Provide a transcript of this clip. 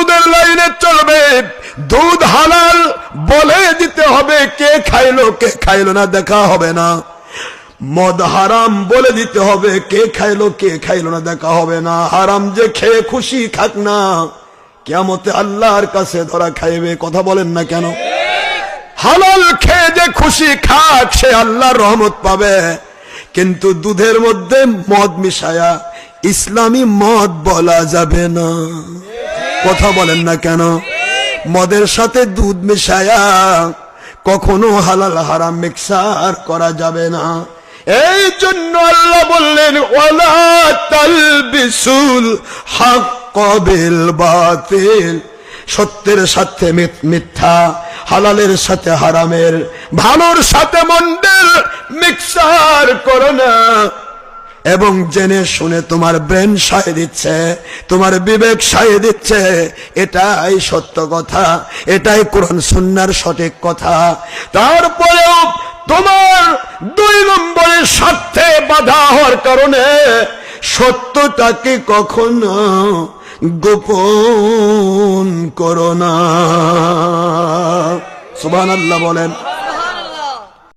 দুধের লাইনে চলবে, দুধ হালাল বলে দিতে হবে, কে খাইলো না দেখা হবে না। মদ হারাম বলে দিতে হবে, কে খাইলো না দেখা হবে না। হারাম যে খেয়ে খুশি খাক না, কিয়ামতে আল্লাহর কাছে ধরা খাইবে। কথা বলেন না কেন? হালাল খেয়ে যে খুশি খাক, সে আল্লাহর রহমত পাবে। কিন্তু দুধের মধ্যে মদ মিশায়া ইসলামী মদ বলা যাবে না। কথা বলেন না কেন? মদের সাথে দুধ মিশায়া কখনো হালাল হারাম মিক্সার করা যাবে না। এই জন্য আল্লাহ বললেন, ওয়ালা তালবিসুল হক বিল বাতিল, সত্যের সাথে মিথ্যা, হালালের সাথে হারামের, ভালোর সাথে মন্দের মিক্সার করো না। এবং জেনে শুনে তোমার ব্রেন সায় দিচ্ছে, তোমার বিবেক সায় দিচ্ছে, এটাই সত্য কথা, এটাই কোরআন সুন্নাহর সঠিক কথা। তারপরেও তোমার 2 নম্বরের স্বার্থে বাধা হওয়ার কারণে সত্যটাকে কখনো গোপন করো না। সুবহানাল্লাহ বলেন।